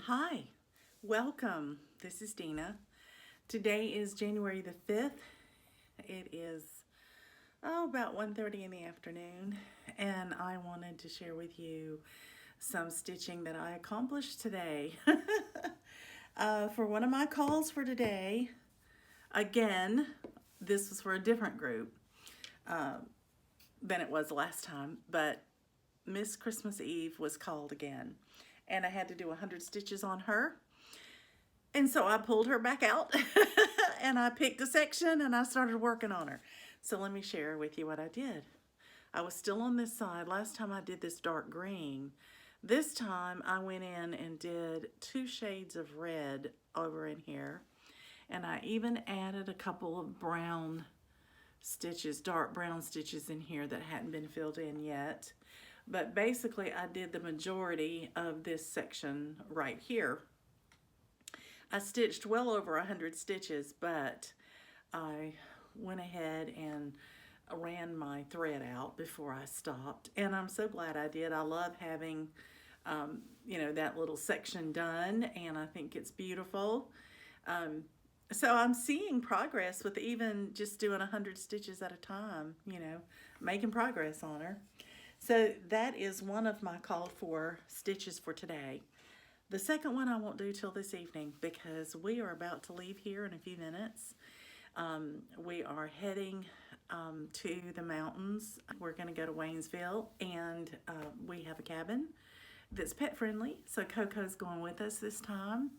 Hi, welcome. This is Dina. Today is January the 5th. It is about 1:30 in the afternoon, and I wanted to share with you some stitching that I accomplished today. For one of my calls for today, again, this was for a different group than it was last time, but Miss Christmas Eve was called again, and I had to do 100 stitches on her. And so I pulled her back out and I picked a section and I started working on her. So let me share with you what I did. I was still on this side. Last time I did this dark green. This time I went in and did 2 shades of red over in here. And I even added a couple of brown stitches, dark brown stitches in here that hadn't been filled in yet. But basically I did the majority of this section right here. I stitched well over 100 stitches, but I went ahead and ran my thread out before I stopped, and I'm so glad I did. I love having that little section done, and I think it's beautiful. So I'm seeing progress with even just doing 100 stitches at a time, making progress on her. So that is one of my called for stitches for today. The second one I won't do till this evening because we are about to leave here in a few minutes. We are heading to the mountains. We're going to go to Waynesville, and we have a cabin that's pet friendly. So Coco's going with us this time,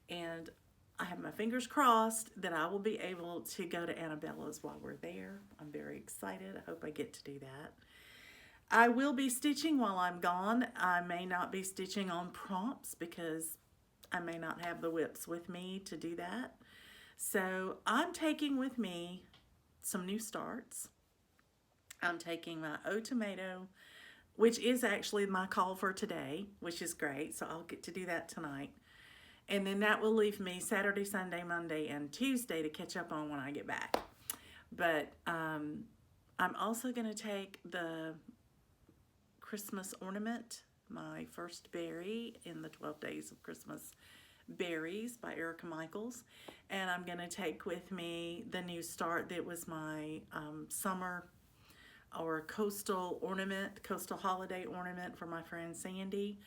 and I have my fingers crossed that I will be able to go to Annabella's while we're there. I'm very excited. I hope I get to do that. I will be stitching while I'm gone. I may not be stitching on prompts because I may not have the whips with me to do that. So I'm taking with me some new starts. I'm taking my O Tomato, which is actually my call for today, which is great. So I'll get to do that tonight. And then that will leave me Saturday, Sunday, Monday, and Tuesday to catch up on when I get back. But I'm also going to take the Christmas ornament, my first berry in the 12 Days of Christmas Berries by Erica Michaels, and I'm going to take with me the new start that was my summer or coastal holiday ornament for my friend Sandy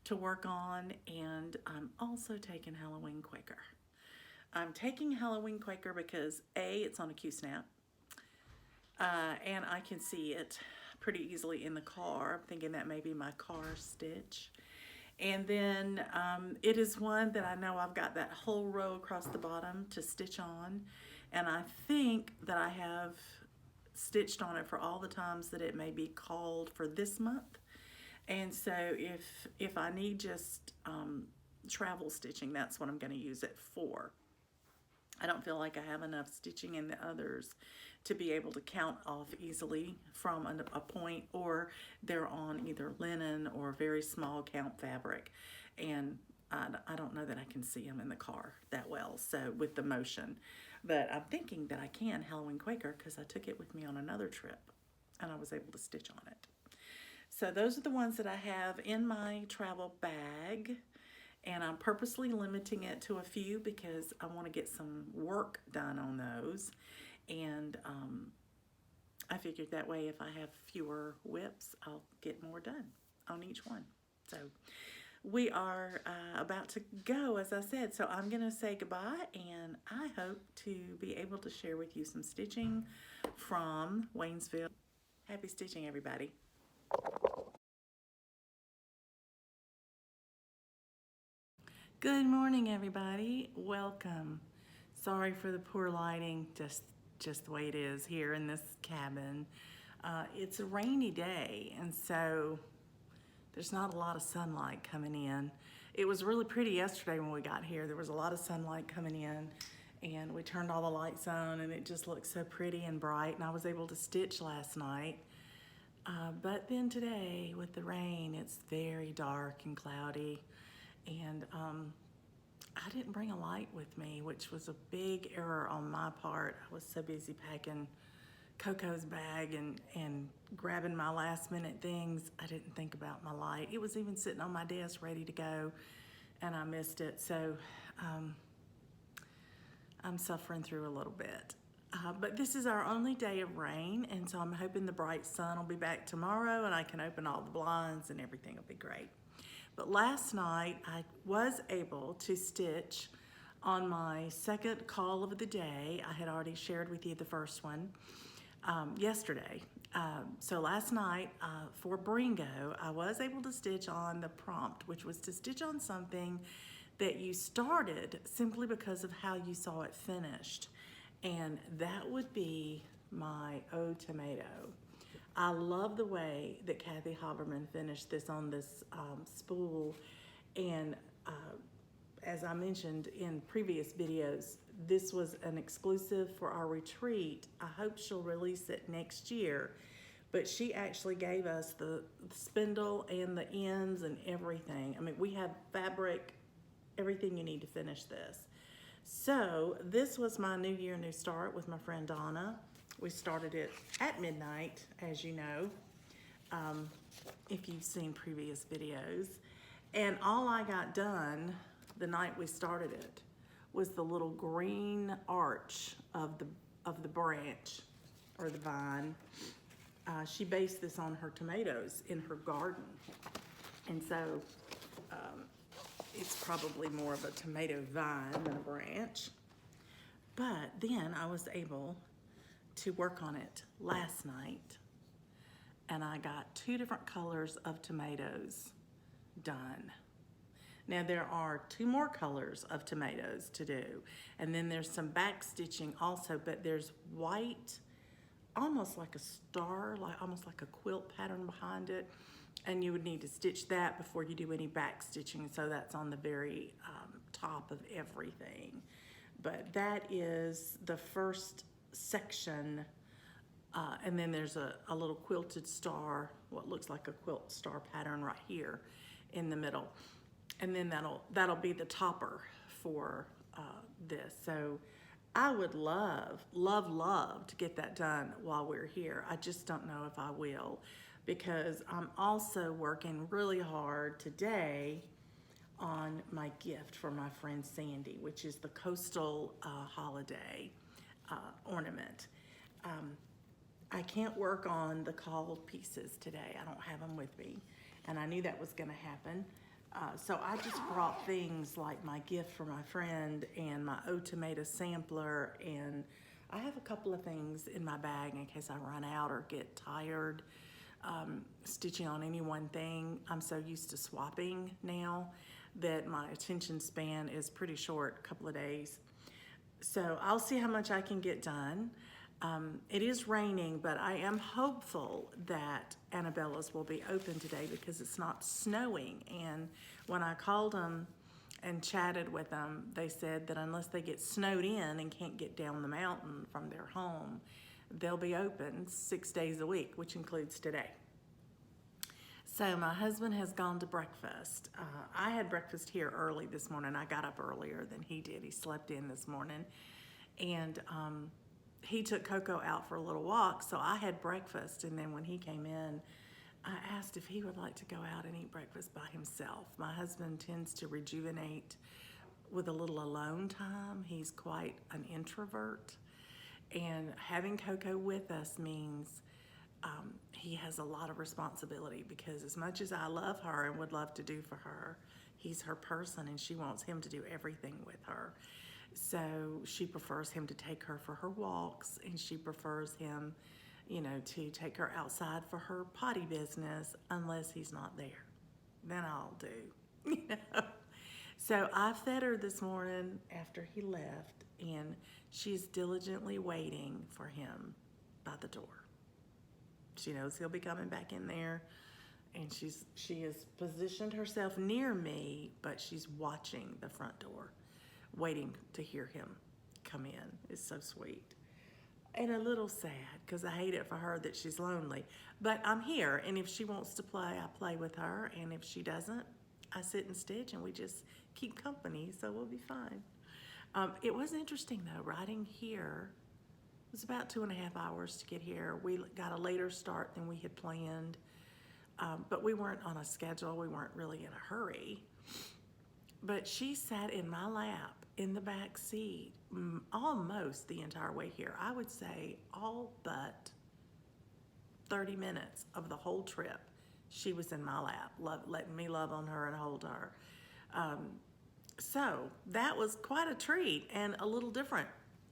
to work on, and I'm also taking Halloween Quaker. I'm taking Halloween Quaker because A, it's on a Q-snap, and I can see it pretty easily in the car. I'm thinking that may be my car stitch. And then it is one that I know I've got that whole row across the bottom to stitch on. And I think that I have stitched on it for all the times that it may be called for this month. And so if I need just travel stitching, that's what I'm going to use it for. I don't feel like I have enough stitching in the others to be able to count off easily from a point, or they're on either linen or very small count fabric, and I don't know that I can see them in the car that well, so with the motion. But I'm thinking that I can Halloween Quaker because I took it with me on another trip and I was able to stitch on it. So those are the ones that I have in my travel bag, and I'm purposely limiting it to a few because I want to get some work done on those. And I figured that way if I have fewer whips, I'll get more done on each one. So we are about to go, as I said, so I'm going to say goodbye, and I hope to be able to share with you some stitching from Waynesville. Happy stitching, everybody. Good morning, everybody. Welcome. Sorry for the poor lighting, just the way it is here in this cabin. It's a rainy day, and so there's not a lot of sunlight coming in. It was really pretty yesterday when we got here. There was a lot of sunlight coming in, and we turned all the lights on, and it just looked so pretty and bright, and I was able to stitch last night. But then today, with the rain, it's very dark and cloudy, and I didn't bring a light with me, which was a big error on my part. I was so busy packing Coco's bag and grabbing my last minute things. I didn't think about my light. It was even sitting on my desk ready to go, and I missed it. So I'm suffering through a little bit. But this is our only day of rain, and so I'm hoping the bright sun will be back tomorrow and I can open all the blinds and everything will be great. But last night I was able to stitch on my second call of the day. I had already shared with you the first one yesterday. So last night for Bringo, I was able to stitch on the prompt, which was to stitch on something that you started simply because of how you saw it finished. And that would be my Oh Tomato. I love the way that Kathy Haberman finished this on this spool. And as I mentioned in previous videos, this was an exclusive for our retreat. I hope she'll release it next year. But she actually gave us the spindle and the ends and everything. I mean, we have fabric, everything you need to finish this. So this was my New Year, New Start with my friend Donna. We started it at midnight, as you know, if you've seen previous videos. And all I got done the night we started it was the little green arch of the branch or the vine. She based this on her tomatoes in her garden. And so it's probably more of a tomato vine than a branch. But then I was able to work on it last night, and I got 2 different colors of tomatoes done. Now there are 2 more colors of tomatoes to do, and then there's some back stitching also, but there's white, almost like a star, almost like a quilt pattern behind it, and you would need to stitch that before you do any back stitching, so that's on the very top of everything. But that is the first section, and then there's a little quilted star, what looks like a quilt star pattern right here in the middle, and then that'll be the topper for this. So I would love to get that done while we're here. I just don't know if I will, because I'm also working really hard today on my gift for my friend Sandy, which is the coastal holiday ornament. I can't work on the cauled pieces today. I don't have them with me, and I knew that was gonna happen. So I just brought things like my gift for my friend and my Oh Tomato sampler, and I have a couple of things in my bag in case I run out or get tired stitching on any one thing. I'm so used to swapping now that my attention span is pretty short, a couple of days. So I'll see how much I can get done. It is raining, but I am hopeful that Annabella's will be open today because it's not snowing. And when I called them and chatted with them, they said that unless they get snowed in and can't get down the mountain from their home, they'll be open 6 days a week, which includes today. So my husband has gone to breakfast. I had breakfast here early this morning. I got up earlier than he did. He slept in this morning. And he took Coco out for a little walk, so I had breakfast, and then when he came in, I asked if he would like to go out and eat breakfast by himself. My husband tends to rejuvenate with a little alone time. He's quite an introvert, and having Coco with us means he has a lot of responsibility, because as much as I love her and would love to do for her, he's her person and she wants him to do everything with her. So she prefers him to take her for her walks, and she prefers him, you know, to take her outside for her potty business unless he's not there. Then I'll do, you know. So I fed her this morning after he left, and she's diligently waiting for him by the door. She knows he'll be coming back in there, and she has positioned herself near me, but she's watching the front door, waiting to hear him come in. It's so sweet. And a little sad, because I hate it for her that she's lonely. But I'm here, and if she wants to play, I play with her, and if she doesn't, I sit and stitch, and we just keep company, so we'll be fine. It was interesting, though, riding here. It was about 2.5 hours to get here. We got a later start than we had planned, but we weren't on a schedule. We weren't really in a hurry. But she sat in my lap in the back seat almost the entire way here. I would say all but 30 minutes of the whole trip. She was in my lap, letting me love on her and hold her. So that was quite a treat and a little different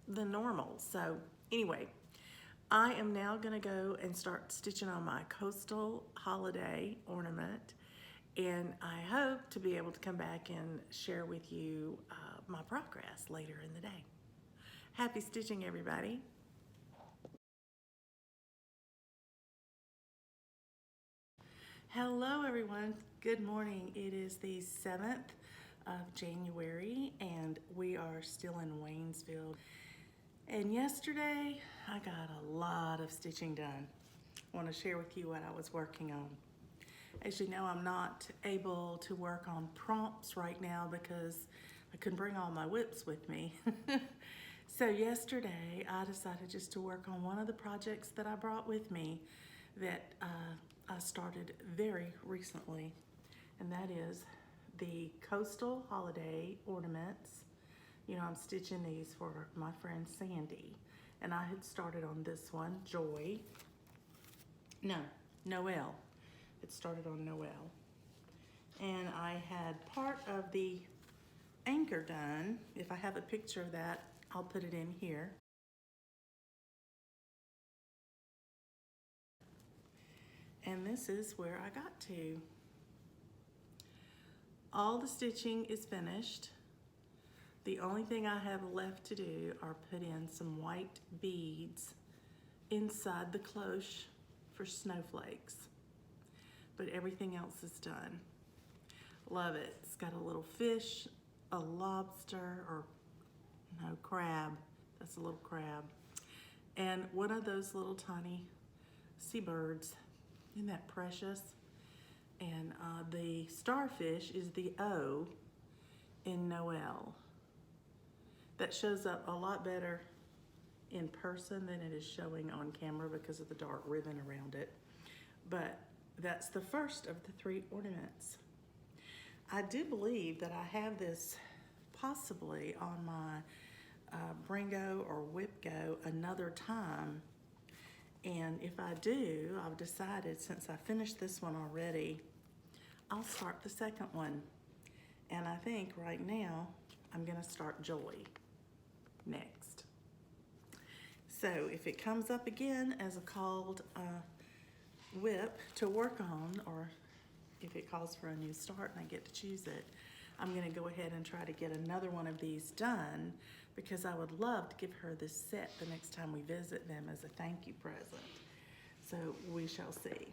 than normal. So anyway, I am now gonna go and start stitching on my coastal holiday ornament, and I hope to be able to come back and share with you my progress later in the day. Happy stitching, everybody. Hello, everyone. Good morning. It is the 7th of January, and we are still in Waynesville. And yesterday, I got a lot of stitching done. I want to share with you what I was working on. As you know, I'm not able to work on prompts right now because I couldn't bring all my whips with me. So yesterday, I decided just to work on one of the projects that I brought with me that I started very recently, and that is the coastal holiday ornaments. You know, I'm stitching these for my friend Sandy, and I had started on this one, Noel. It started on Noel. And I had part of the anchor done. If I have a picture of that, I'll put it in here. And this is where I got to. All the stitching is finished. The only thing I have left to do are put in some white beads inside the cloche for snowflakes. But everything else is done. Love it. It's got a little fish, a lobster, or no, crab. That's a little crab. And one of those little tiny seabirds. Isn't that precious? And the starfish is the O in Noel. That shows up a lot better in person than it is showing on camera because of the dark ribbon around it. But that's the first of the 3 ornaments. I do believe that I have this possibly on my Bringo or Whip-Go another time. And if I do, I've decided since I finished this one already, I'll start the second one. And I think right now I'm gonna start Joy next. So if it comes up again as a called whip to work on, or if it calls for a new start and I get to choose it, I'm gonna go ahead and try to get another one of these done because I would love to give her this set the next time we visit them as a thank you present. So we shall see.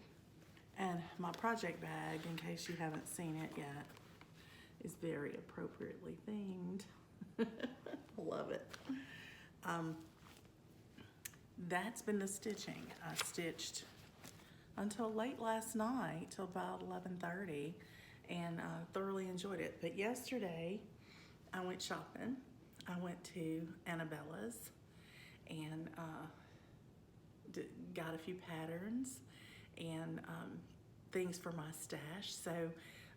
And my project bag, in case you haven't seen it yet, is very appropriately themed. Love it. That's been the stitching. I stitched until late last night, till about 11:30, and thoroughly enjoyed it. But yesterday, I went shopping. I went to Annabella's and got a few patterns and things for my stash. So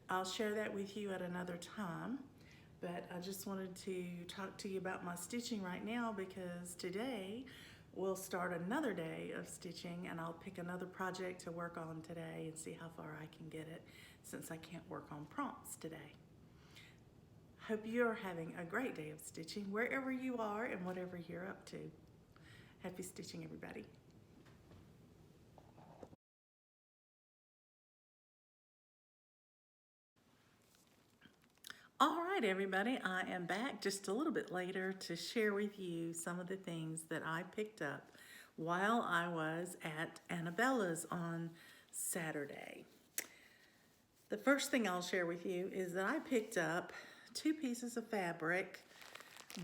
I'll share that with you at another time. But I just wanted to talk to you about my stitching right now because today we'll start another day of stitching, and I'll pick another project to work on today and see how far I can get it since I can't work on prompts today. Hope you're having a great day of stitching wherever you are and whatever you're up to. Happy stitching, everybody. All right, everybody, I am back just a little bit later to share with you some of the things that I picked up while I was at Annabella's on Saturday. The first thing I'll share with you is that I picked up 2 pieces of fabric,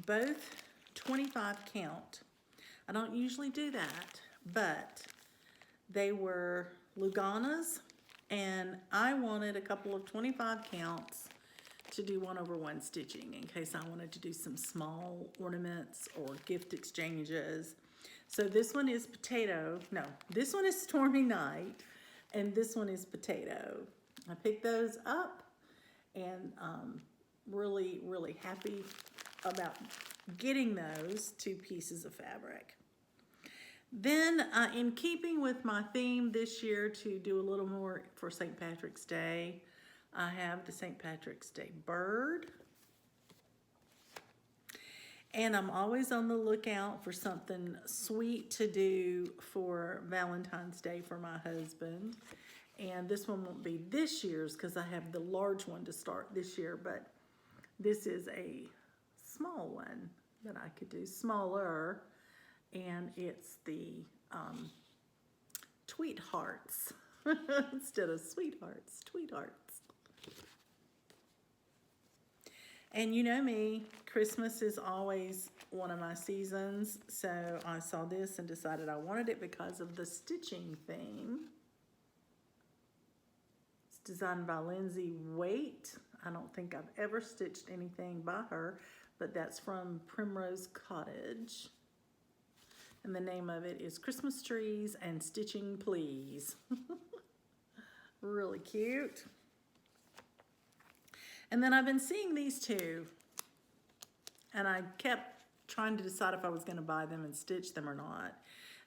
both 25 count. I don't usually do that, but they were Luganas, and I wanted a couple of 25 counts to do 1/1 stitching in case I wanted to do some small ornaments or gift exchanges. So this one is this one is Stormy Night, and this one is Potato. I picked those up, and really, really happy about getting those 2 pieces of fabric. Then, in keeping with my theme this year to do a little more for St. Patrick's Day, I have the St. Patrick's Day bird. And I'm always on the lookout for something sweet to do for Valentine's Day for my husband. And this one won't be this year's because I have the large one to start this year, but this is a small one that I could do, smaller, and it's the tweet hearts instead of sweethearts, tweet hearts. And you know me, Christmas is always one of my seasons, so I saw this and decided I wanted it because of the stitching theme. It's designed by Lindsay Waite. I don't think I've ever stitched anything by her, but that's from Primrose Cottage. And the name of it is Christmas Trees and Stitching Please. Really cute. And then I've been seeing these 2, and I kept trying to decide if I was going to buy them and stitch them or not.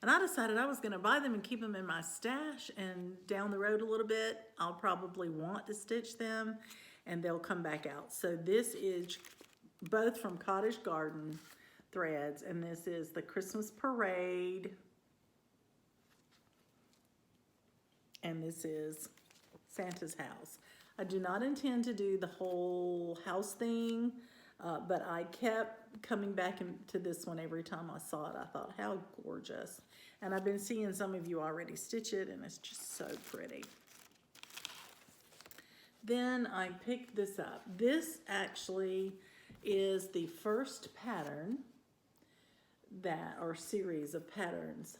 And I decided I was going to buy them and keep them in my stash, and down the road a little bit, I'll probably want to stitch them, and they'll come back out. So this is both from Cottage Garden threads, and this is the Christmas Parade, and this is Santa's House. I do not intend to do the whole house thing, but I kept coming back into this one every time I saw it. I thought, how gorgeous. And I've been seeing some of you already stitch it, and it's just so pretty. Then I picked this up. This actually is the first pattern that, or series of patterns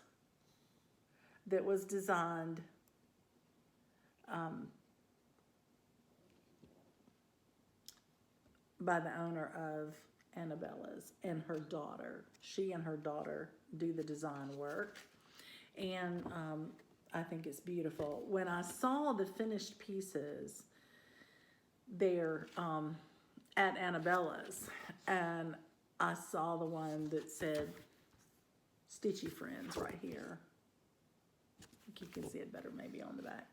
that was designed by the owner of Annabella's and her daughter. She and her daughter do the design work, and I think it's beautiful. When I saw the finished pieces there at Annabella's, and I saw the one that said Stitchy Friends right here. I think you can see it better maybe on the back.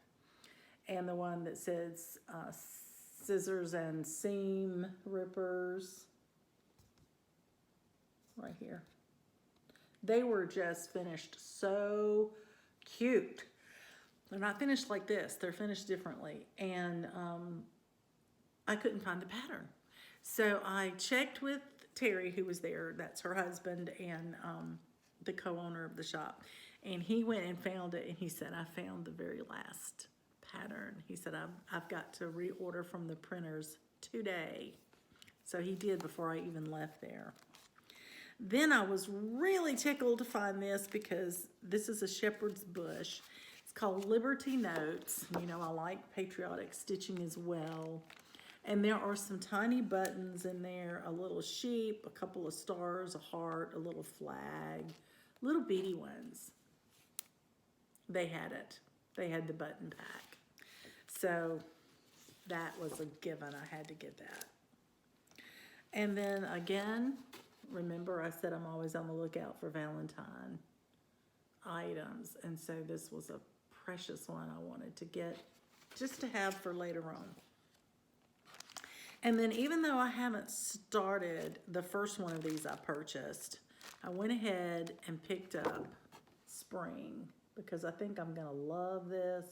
And the one that says Scissors and Seam Rippers right here. They were just finished so cute. They're not finished like this. They're finished differently. And I couldn't find the pattern. So I checked with Terry, who was there. That's her husband and the co-owner of the shop. And he went and found it, and he said, I found the very last pattern. He said, I've got to reorder from the printers today. So he did before I even left there. Then I was really tickled to find this because this is a shepherd's bush. It's called Liberty Notes. You know, I like patriotic stitching as well. And there are some tiny buttons in there, a little sheep, a couple of stars, a heart, a little flag, little beady ones. They had it. They had the button pack. So that was a given. I had to get that. And then again, remember I said I'm always on the lookout for Valentine items. And so this was a precious one I wanted to get just to have for later on. And then even though I haven't started the first one of these I purchased, I went ahead and picked up Spring because I think I'm gonna love this.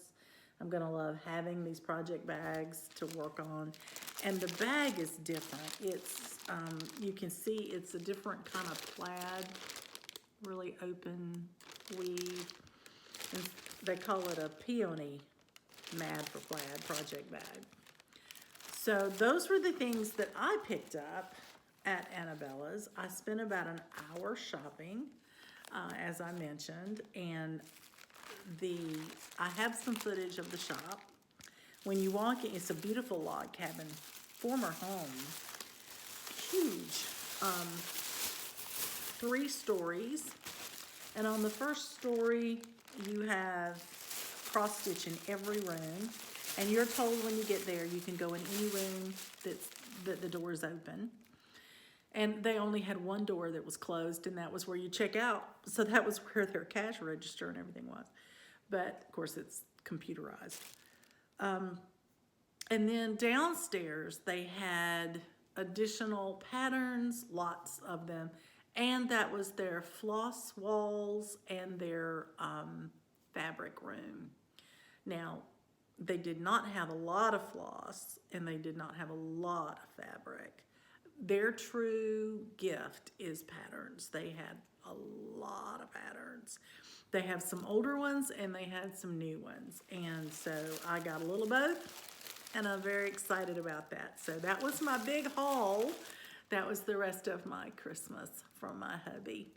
I'm gonna love having these project bags to work on. And the bag is different. It's, you can see it's a different kind of plaid, really open weave. And they call it a peony Mad for Plaid project bag. So those were the things that I picked up at Annabella's. I spent about an hour shopping, as I mentioned, and I have some footage of the shop. When you walk in, it's a beautiful log cabin, former home, huge, 3 stories. And on the first story, you have cross stitch in every room. And you're told when you get there, you can go in any room that the door is open. And they only had one door that was closed, and that was where you check out. So that was where their cash register and everything was. But of course it's computerized. And then downstairs they had additional patterns, lots of them. And that was their floss walls and their fabric room. Now, they did not have a lot of floss and they did not have a lot of fabric. Their true gift is patterns. They had a lot of patterns. They have some older ones and they had some new ones. And so I got a little both and I'm very excited about that. So that was my big haul. That was the rest of my Christmas from my hubby.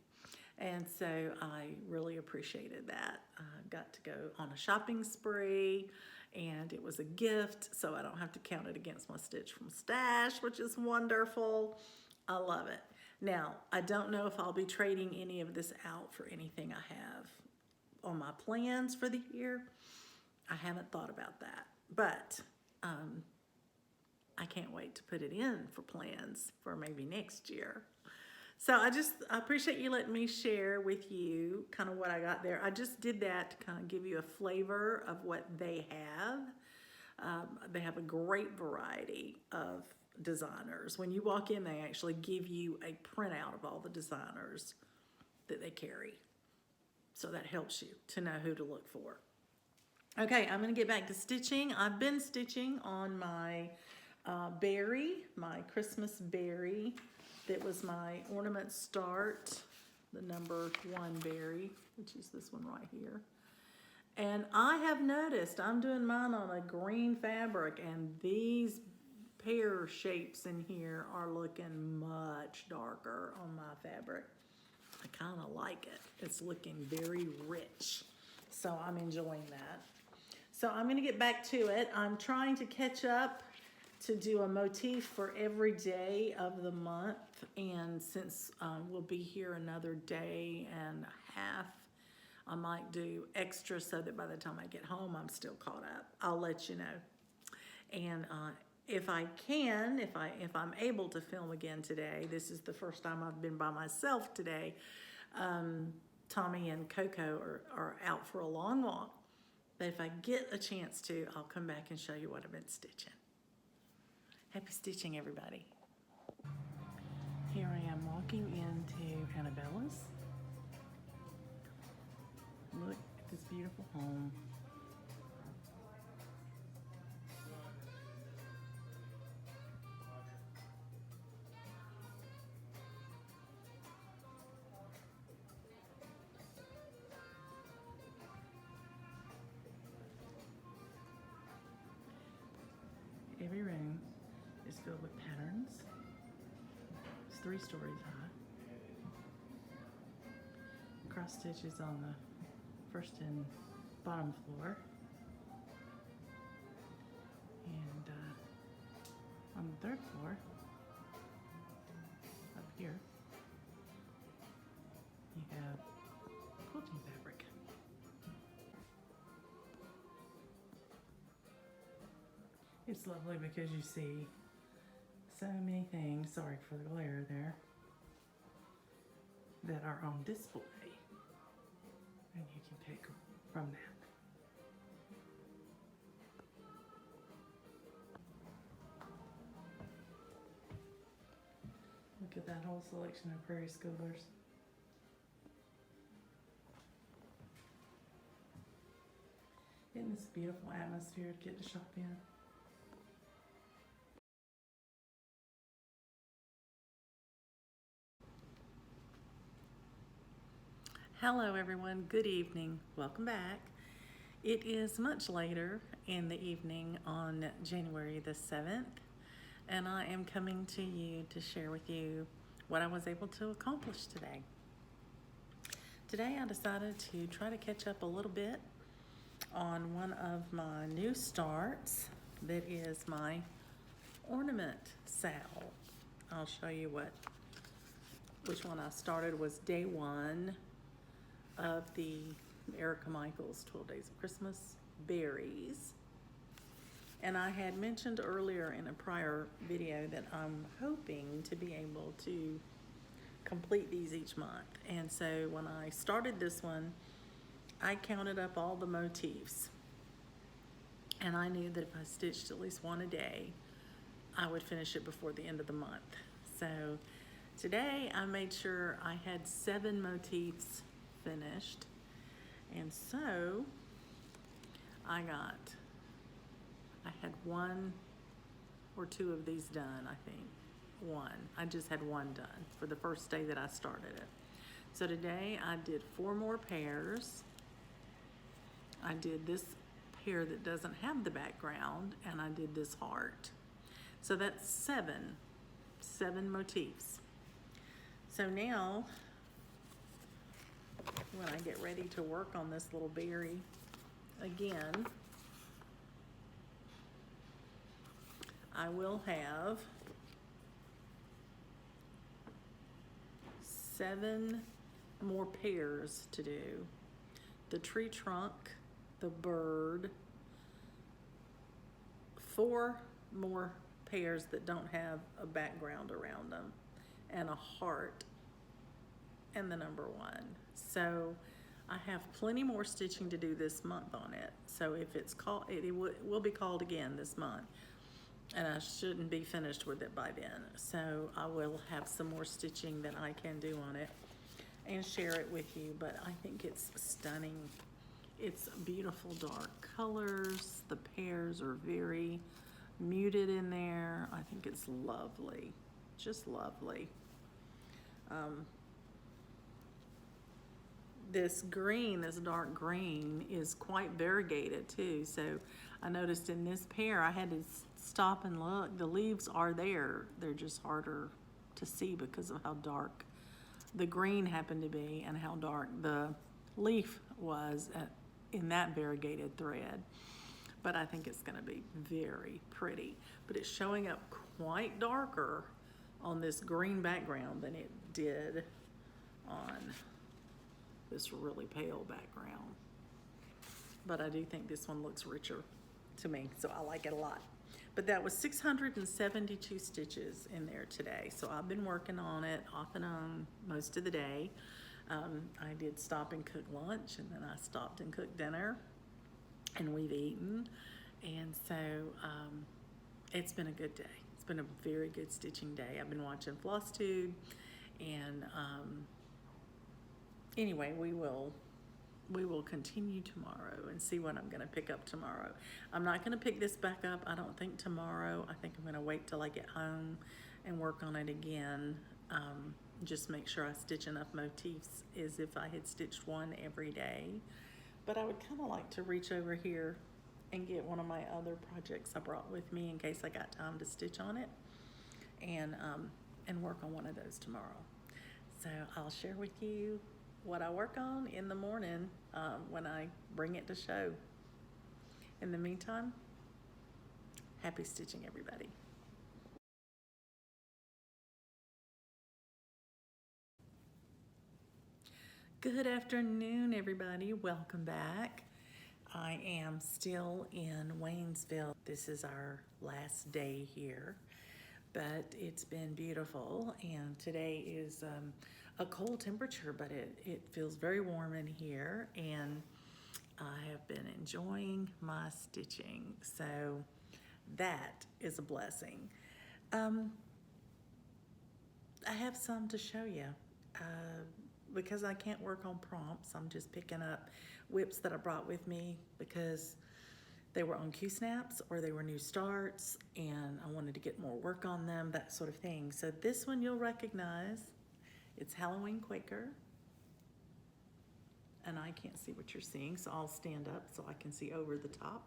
And so I really appreciated that. I got to go on a shopping spree and it was a gift, so I don't have to count it against my stitch from stash, which is wonderful. I love it. Now, I don't know if I'll be trading any of this out for anything I have on my plans for the year. I haven't thought about that, but I can't wait to put it in for plans for maybe next year. So I appreciate you letting me share with you kind of what I got there. I just did that to kind of give you a flavor of what they have. They have a great variety of designers. When you walk in, they actually give you a printout of all the designers that they carry. So that helps you to know who to look for. Okay, I'm going to get back to stitching. I've been stitching on my berry, my Christmas berry. That was my ornament start, the number 1 berry, which is this one right here. And I have noticed, I'm doing mine on a green fabric, and these pear shapes in here are looking much darker on my fabric. I kind of like it. It's looking very rich. So I'm enjoying that. So I'm going to get back to it. I'm trying to catch up to do a motif for every day of the month, and since we'll be here another day and a half, I might do extra so that by the time I get home I'm still caught up. I'll let you know. And if I can, if I'm able to film again today, this is the first time I've been by myself today. Tommy and Coco are out for a long walk, but if I get a chance to, I'll come back and show you what I've been stitching. Happy stitching, everybody. Here I am walking into Annabella's. Look at this beautiful home. Every room is filled with patterns. It's 3 stories high. Cross stitches on the first and bottom floor. And on the 3rd floor, up here, you have quilting fabric. It's lovely because you see so many things, sorry for the glare there, that are on display, and you can pick from that. Look at that whole selection of prairie schoolers. Isn't this a beautiful atmosphere to get to shop in? Hello everyone, good evening, welcome back. It is much later in the evening on January the 7th, and I am coming to you to share with you what I was able to accomplish today. Today I decided to try to catch up a little bit on one of my new starts that is my ornament sale. I'll show you which one I started. Was day 1 of the Erica Michaels 12 Days of Christmas berries. And I had mentioned earlier in a prior video that I'm hoping to be able to complete these each month. And so when I started this one, I counted up all the motifs. And I knew that if I stitched at least one a day, I would finish it before the end of the month. So today I made sure I had 7 motifs finished. And so I had 1 or 2 of these done, I think. 1. I just had 1 done for the first day that I started it. So today I did 4 more pairs. I did this pair that doesn't have the background, and I did this heart. So that's 7 motifs. So now, when I get ready to work on this little berry again, I will have 7 more pairs to do. The tree trunk, the bird, 4 more pairs that don't have a background around them, and a heart, and the number 1. So I have plenty more stitching to do this month on it. So if it's called, it will be called again this month. And I shouldn't be finished with it by then. So I will have some more stitching that I can do on it and share it with you. But I think it's stunning. It's beautiful dark colors. The pears are very muted in there. I think it's lovely, just lovely. This green, this dark green, is quite variegated too. So I noticed in this pear, I had to stop and look. The leaves are there. They're just harder to see because of how dark the green happened to be and how dark the leaf was in that variegated thread. But I think it's gonna be very pretty. But it's showing up quite darker on this green background than it did on this really pale background. But I do think this one looks richer to me, so I like it a lot. But that was 672 stitches in there today. So I've been working on it off and on most of the day. I did stop and cook lunch, and then I stopped and cooked dinner, and we've eaten. And so it's been a good day. It's been a very good stitching day. I've been watching Lila'sstudio, and anyway, we will continue tomorrow and see what I'm gonna pick up tomorrow. I'm not gonna pick this back up, I don't think, tomorrow. I think I'm gonna wait till I get home and work on it again. Just make sure I stitch enough motifs as if I had stitched 1 every day. But I would kinda like to reach over here and get one of my other projects I brought with me in case I got time to stitch on it, and work on one of those tomorrow. So I'll share with you what I work on in the morning when I bring it to show. In the meantime, happy stitching, everybody. Good afternoon, everybody. Welcome back. I am still in Waynesville. This is our last day here, but it's been beautiful, and today is a cold temperature, but it feels very warm in here, and I have been enjoying my stitching, so that is a blessing. I have some to show you. Because I can't work on prompts, I'm just picking up whips that I brought with me because they were on Q-snaps or they were new starts and I wanted to get more work on them, that sort of thing. So this one you'll recognize. It's Halloween Quaker. And I can't see what you're seeing, so I'll stand up so I can see over the top.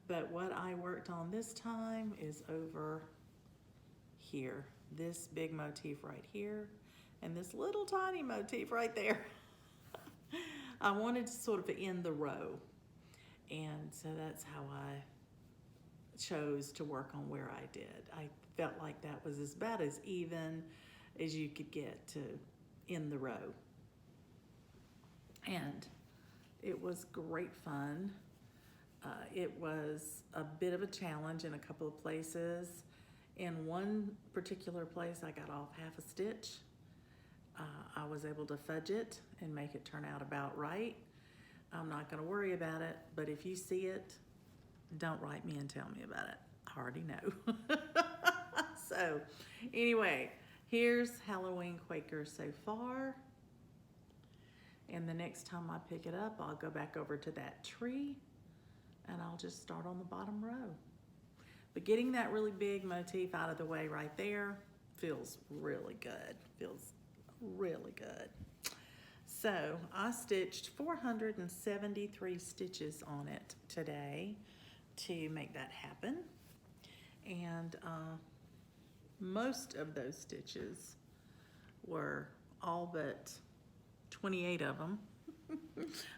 But what I worked on this time is over here. This big motif right here. And this little tiny motif right there. I wanted to sort of end the row. And so that's how I chose to work on where I did. I felt like that was about as even as you could get to end the row. And it was great fun. It was a bit of a challenge in a couple of places. In one particular place, I got off half a stitch. I was able to fudge it and make it turn out about right. I'm not going to worry about it, but if you see it, don't write me and tell me about it. I already know. So, anyway, here's Halloween Quaker so far. And the next time I pick it up, I'll go back over to that tree and I'll just start on the bottom row. But getting that really big motif out of the way right there feels really good. Feels really good. So I stitched 473 stitches on it today to make that happen. And most of those stitches were all but 28 of them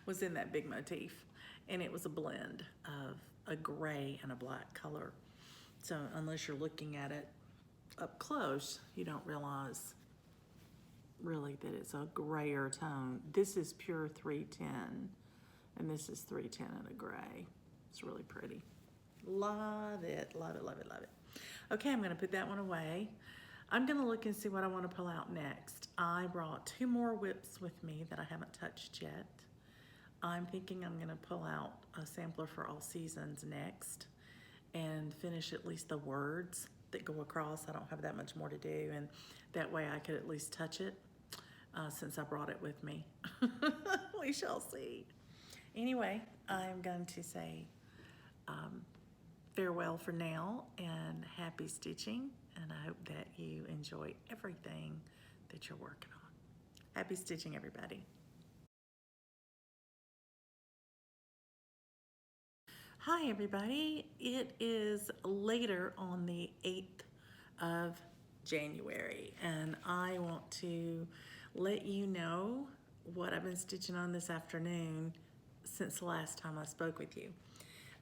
was in that big motif. And it was a blend of a gray and a black color. So unless you're looking at it up close, you don't realize really that it's a grayer tone. This is pure 310 and this is 310 and a gray. It's really pretty. Love it, love it, love it, love it. Okay, I'm gonna put that one away. I'm gonna look and see what I wanna pull out next. I brought 2 more whips with me that I haven't touched yet. I'm thinking I'm gonna pull out a sampler for All Seasons next and finish at least the words that go across. I don't have that much more to do, and that way I could at least touch it since I brought it with me. We shall see. Anyway, I'm going to say farewell for now and happy stitching, and I hope that you enjoy everything that you're working on. Happy stitching, everybody. Hi everybody, it is later on the 8th of January and I want to let you know what I've been stitching on this afternoon since the last time I spoke with you.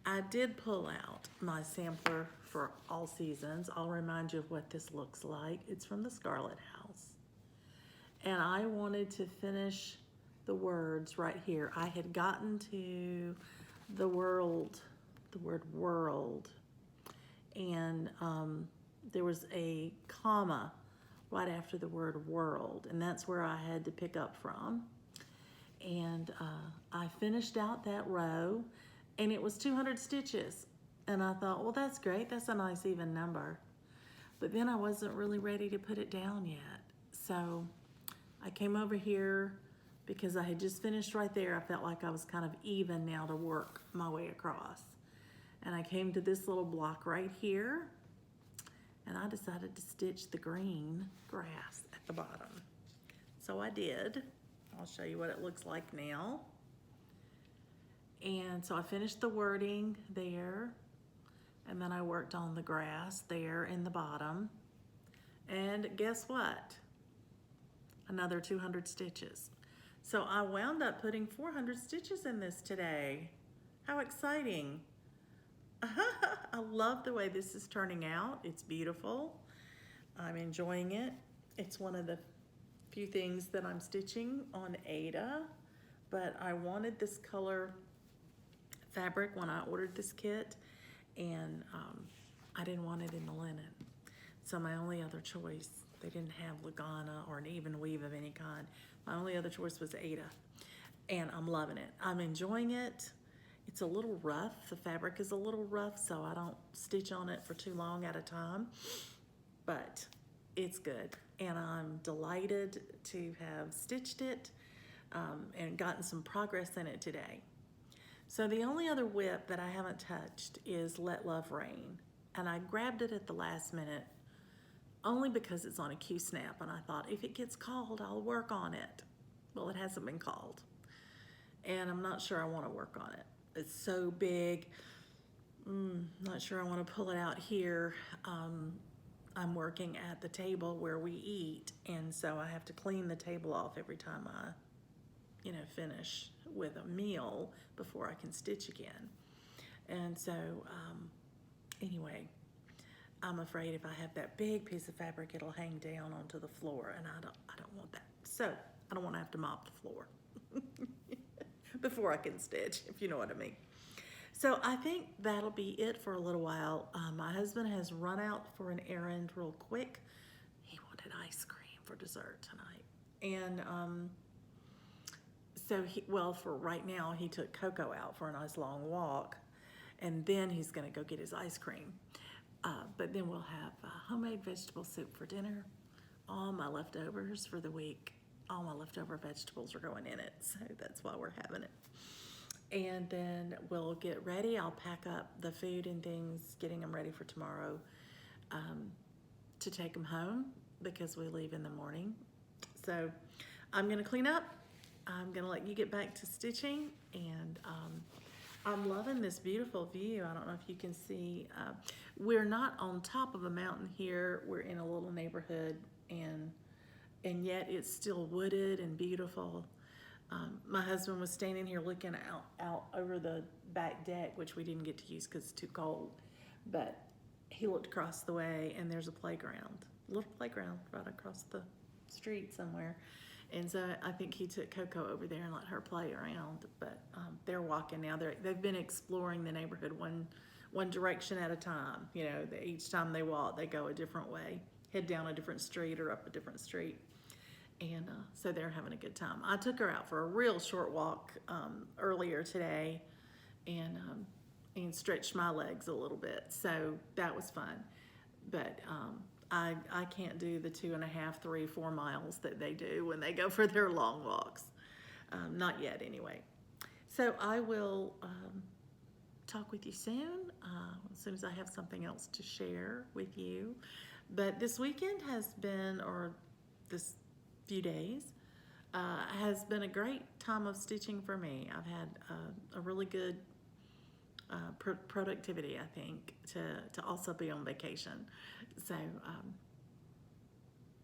I did pull out my sampler for All Seasons. I'll remind you of what this looks like. It's from the Scarlet House. And I wanted to finish the words right here. I had gotten to the word world, and there was a comma right after the word world, and that's where I had to pick up from. And I finished out that row, and it was 200 stitches. And I thought, well, that's great. That's a nice even number. But then I wasn't really ready to put it down yet. So I came over here because I had just finished right there. I felt like I was kind of even now to work my way across. And I came to this little block right here, and I decided to stitch the green grass at the bottom. So I did. I'll show you what it looks like now. And so I finished the wording there, and then I worked on the grass there in the bottom. And guess what? Another 200 stitches. So I wound up putting 400 stitches in this today. How exciting. I love the way this is turning out. It's beautiful. I'm enjoying it. It's one of the few things that I'm stitching on Ada, but I wanted this color fabric when I ordered this kit, and I didn't want it in the linen. So my only other choice, they didn't have Lagana or an even weave of any kind. My only other choice was Ada, and I'm loving it. I'm enjoying it. It's a little rough. The fabric is a little rough, so I don't stitch on it for too long at a time, but it's good. And I'm delighted to have stitched it and gotten some progress in it today. So the only other whip that I haven't touched is Let Love Rain. And I grabbed it at the last minute only because it's on a Q-snap, and I thought if it gets called, I'll work on it. Well, it hasn't been called, and I'm not sure I want to work on it. It's so big. Not sure I want to pull it out here. I'm working at the table where we eat, and so I have to clean the table off every time I, finish with a meal before I can stitch again. And so, anyway, I'm afraid if I have that big piece of fabric, it'll hang down onto the floor, and I don't want that. So I don't want to have to mop the floor before I can stitch, if you know what I mean. So I think that'll be it for a little while. My husband has run out for an errand real quick. He wanted ice cream for dessert tonight. And so well, for right now, he took Coco out for a nice long walk. And then he's going to go get his ice cream. But then we'll have homemade vegetable soup for dinner. All my leftovers for the week, all my leftover vegetables are going in it. So that's why we're having it. And then we'll get ready. I'll pack up the food and things, getting them ready for tomorrow to take them home because we leave in the morning. So I'm going to clean up. I'm going to let you get back to stitching. And I'm loving this beautiful view. I don't know if you can see. We're not on top of a mountain here. We're in a little neighborhood, and yet it's still wooded and beautiful. My husband was standing here looking out over the back deck, which we didn't get to use because it's too cold. But he looked across the way, and there's a playground, a little playground right across the street somewhere. And so I think he took Coco over there and let her play around. But they're walking now. They've been exploring the neighborhood one direction at a time. You know, each time they walk, they go a different way, head down a different street or up a different street. And so they're having a good time. I took her out for a real short walk earlier today and stretched my legs a little bit. So that was fun. But I can't do the 2.5, 3, 4 miles that they do when they go for their long walks. Not yet, anyway. So I will talk with you soon, as soon as I have something else to share with you. But this weekend has been, or this few days, has been a great time of stitching for me. I've had a really good productivity, I think, to also be on vacation. So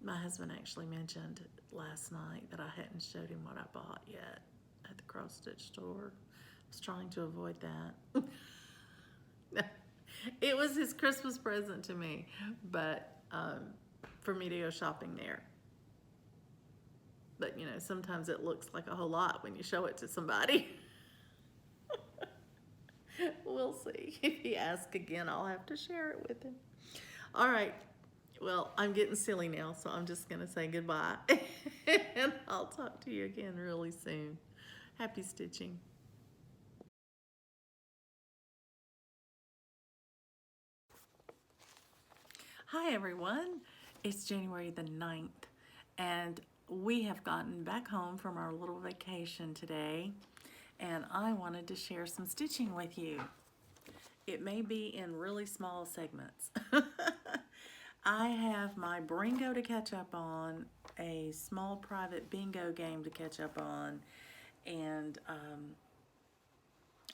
my husband actually mentioned last night that I hadn't showed him what I bought yet at the cross stitch store. I was trying to avoid that. It was his Christmas present to me, but for me to go shopping there. But you know, sometimes it looks like a whole lot when you show it to somebody. We'll see. If he asks again, I'll have to share it with him. All right. Well, I'm getting silly now, so I'm just going to say goodbye. And I'll talk to you again really soon. Happy stitching. Hi, everyone. It's January the 9th, and we have gotten back home from our little vacation today, and I wanted to share some stitching with you. It may be in really small segments. I have my Bringo to catch up on, a small private bingo game to catch up on, and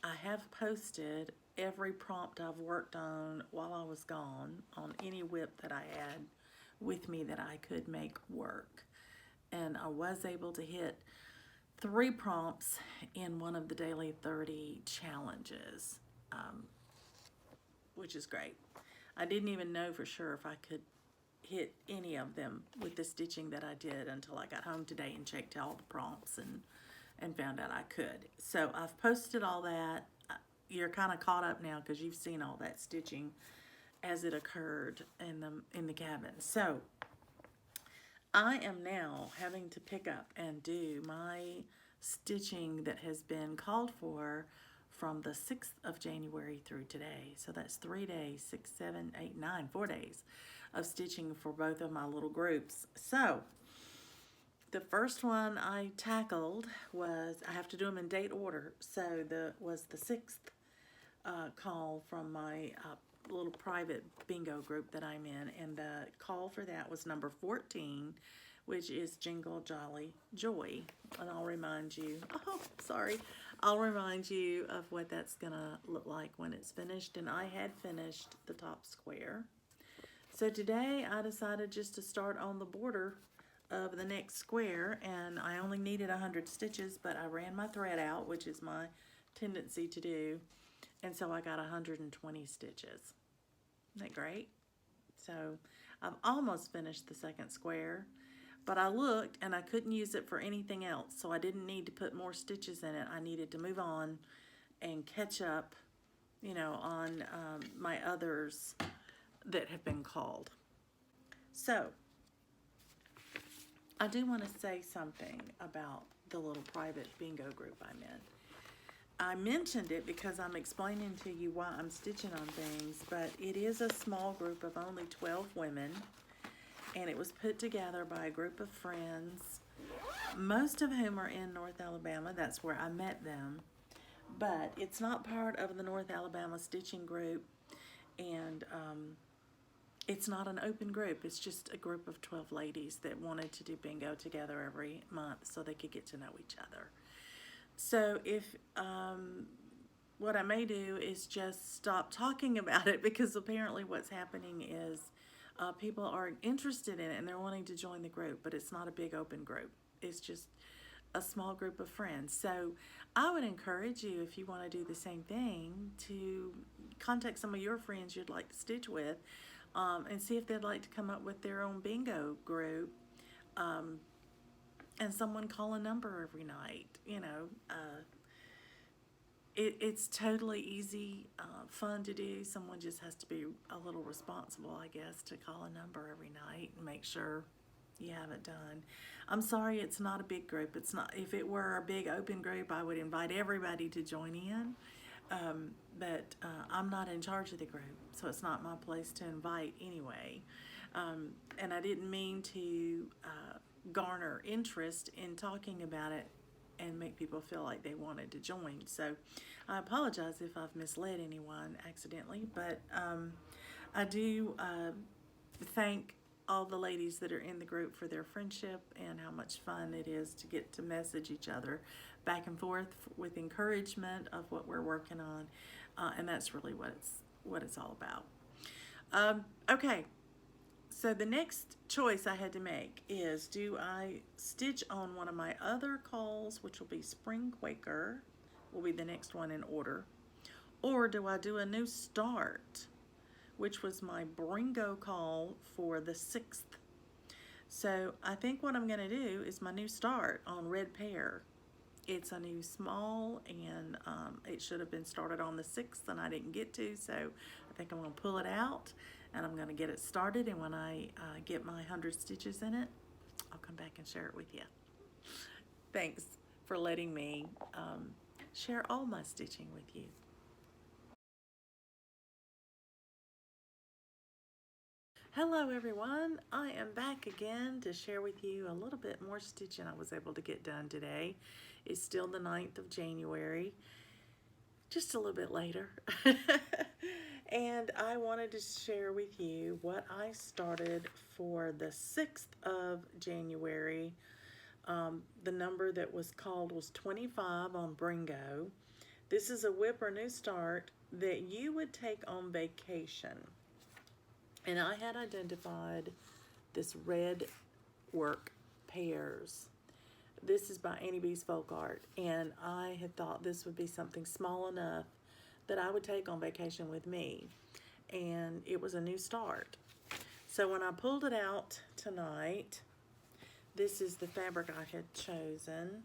I have posted every prompt I've worked on while I was gone on any whip that I had with me that I could make work. And I was able to hit 3 prompts in one of the daily 30 challenges, which is great. I didn't even know for sure if I could hit any of them with the stitching that I did until I got home today and checked all the prompts and found out I could. So I've posted all that. You're kind of caught up now because you've seen all that stitching as it occurred in the cabin. So I am now having to pick up and do my stitching that has been called for from the 6th of January through today. So that's 3 days, 6, 7, 8, 9, 4 days of stitching for both of my little groups. So the first one I tackled was, I have to do them in date order. So was the 6th call from my little private bingo group that I'm in, and the call for that was number 14, which is Jingle Jolly Joy. And I'll remind you, I'll remind you of what that's gonna look like when it's finished. And I had finished the top square. So today I decided just to start on the border of the next square, and I only needed 100 stitches, but I ran my thread out, which is my tendency to do, and so I got 120 stitches. Isn't that great? So I've almost finished the second square, but I looked and I couldn't use it for anything else, so I didn't need to put more stitches in it. I needed to move on and catch up you know, on my others that have been called. So, I do want to say something about the little private bingo group I'm in. I mentioned it because I'm explaining to you why I'm stitching on things, but it is a small group of only 12 women, and it was put together by a group of friends, most of whom are in North Alabama. That's where I met them. But it's not part of the North Alabama Stitching Group, and it's not an open group. It's just a group of 12 ladies that wanted to do bingo together every month so they could get to know each other. So if what I may do is just stop talking about it, because apparently what's happening is people are interested in it and they're wanting to join the group, but it's not a big open group. It's just a small group of friends. So I would encourage you, if you want to do the same thing, to contact some of your friends you'd like to stitch with, and see if they'd like to come up with their own bingo group. And someone call a number every night. You know, it's totally easy, fun to do. Someone just has to be a little responsible, I guess, to call a number every night and make sure you have it done. I'm sorry, it's not a big group. It's not. If it were a big open group, I would invite everybody to join in. But I'm not in charge of the group, so it's not my place to invite anyway. And I didn't mean to garner interest in talking about it and make people feel like they wanted to join. So I apologize if I've misled anyone accidentally, but I do thank all the ladies that are in the group for their friendship and how much fun it is to get to message each other back and forth with encouragement of what we're working on, and that's really what it's all about. Okay, so the next choice I had to make is, do I stitch on one of my other calls, which will be Spring Quaker, will be the next one in order, or do I do a new start, which was my Bringo call for the 6th. So I think what I'm going to do is my new start on Red Pear. It's a new small, and it should have been started on the 6th, and I didn't get to, so I think I'm going to pull it out, and I'm going to get it started, and when I get my 100 stitches in it, I'll come back and share it with you. Thanks for letting me share all my stitching with you. Hello everyone, I am back again to share with you a little bit more stitching I was able to get done today. It's still the 9th of January, just a little bit later. And I wanted to share with you what I started for the 6th of January. The number that was called was 25 on Bringo. This is a whip or new start that you would take on vacation. And I had identified this red work, Pears. This is by Beez Folkart, and I had thought this would be something small enough that I would take on vacation with me. And it was a new start. So when I pulled it out tonight, this is the fabric I had chosen.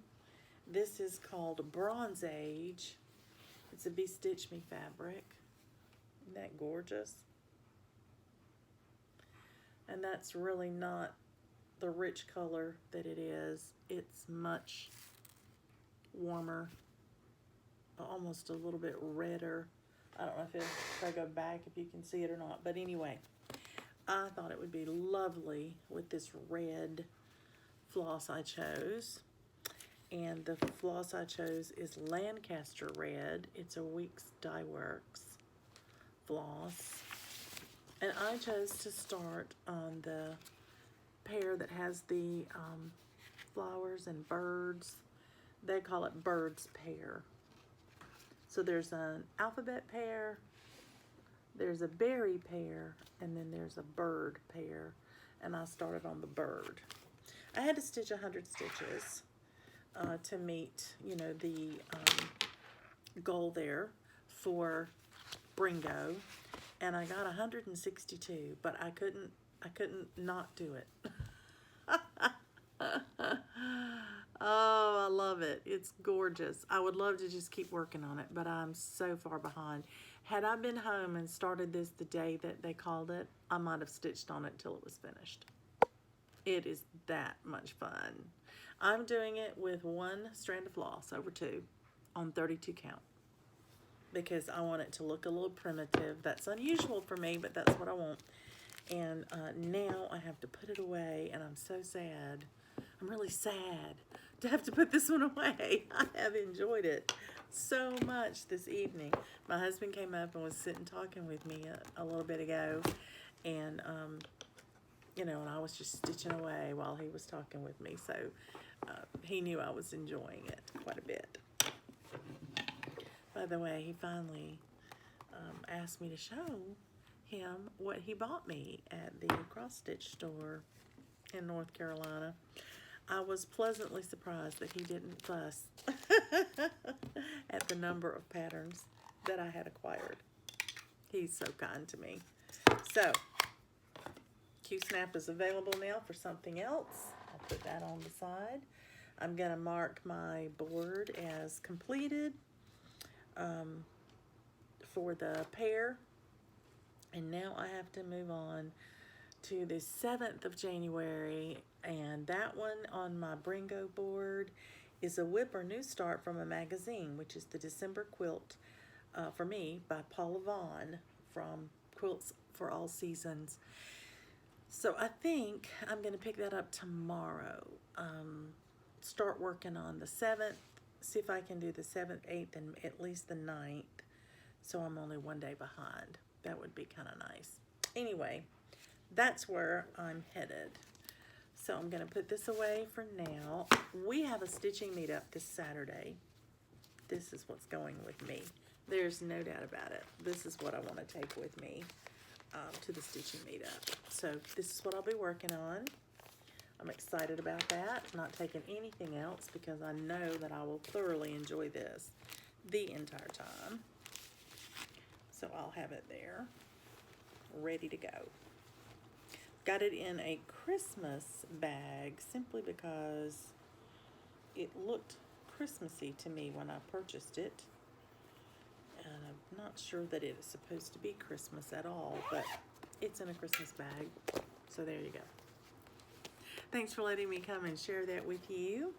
This is called Bronze Age. It's a Be Stitch Me fabric. Isn't that gorgeous? And that's really not the rich color that it is. It's much warmer, almost a little bit redder. I don't know if I go back, if you can see it or not. But anyway, I thought it would be lovely with this red floss I chose. And the floss I chose is Lancaster Red. It's a Weeks Dye Works floss. And I chose to start on the pear that has the flowers and birds. They call it Bird's Pear. So there's an alphabet pear, there's a berry pear, and then there's a bird pear. And I started on the bird. I had to stitch 100 stitches to meet, you know, the goal there for Bringo. And I got 162, but I couldn't not do it. Oh, I love it. It's gorgeous. I would love to just keep working on it, but I'm so far behind. Had I been home and started this the day that they called it, I might have stitched on it till it was finished. It is that much fun. I'm doing it with 1 strand of floss over 2 on 32 count because I want it to look a little primitive. That's unusual for me, but that's what I want. And now I have to put it away, and I'm so sad. I'm really sad to have to put this one away. I have enjoyed it so much this evening. My husband came up and was sitting talking with me a little bit ago, and you know, and I was just stitching away while he was talking with me, so he knew I was enjoying it quite a bit. By the way, he finally asked me to show him what he bought me at the cross-stitch store in North Carolina. I was pleasantly surprised that he didn't fuss at the number of patterns that I had acquired. He's so kind to me. So, Q-Snap is available now for something else. I'll put that on the side. I'm going to mark my board as completed for the pear. And now I have to move on to the 7th of January, and that one on my Bringo board is a Whipper New Start from a magazine, which is the December quilt for me by Paula Vaughn from Quilts for All Seasons. So I think I'm going to pick that up tomorrow. Start working on the 7th, see if I can do the 7th, 8th, and at least the 9th, so I'm only 1 day behind. That would be kind of nice. Anyway, that's where I'm headed. So I'm going to put this away for now. We have a stitching meetup this Saturday. This is what's going with me. There's no doubt about it. This is what I want to take with me to the stitching meetup. So this is what I'll be working on. I'm excited about that. Not taking anything else because I know that I will thoroughly enjoy this the entire time. So I'll have it there, ready to go. Got it in a Christmas bag simply because it looked Christmassy to me when I purchased it. And I'm not sure that it is supposed to be Christmas at all, but it's in a Christmas bag. So there you go. Thanks for letting me come and share that with you.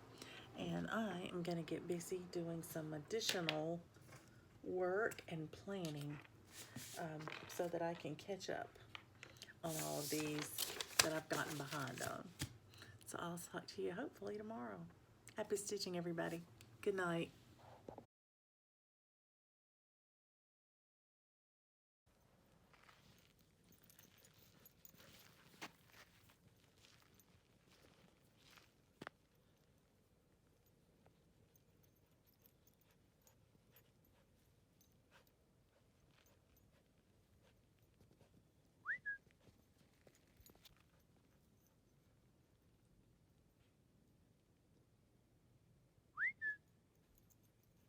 And I am going to get busy doing some additional work and planning so that I can catch up on all of these that I've gotten behind on. So I'll talk to you hopefully tomorrow. Happy stitching, everybody. Good night.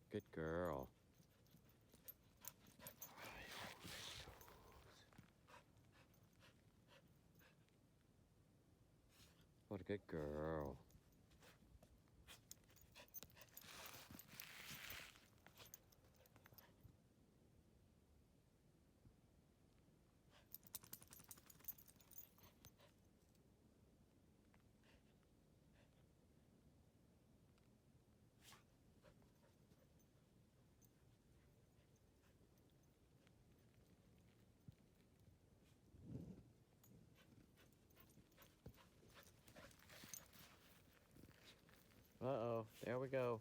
Good girl. What a good girl. Uh-oh, there we go.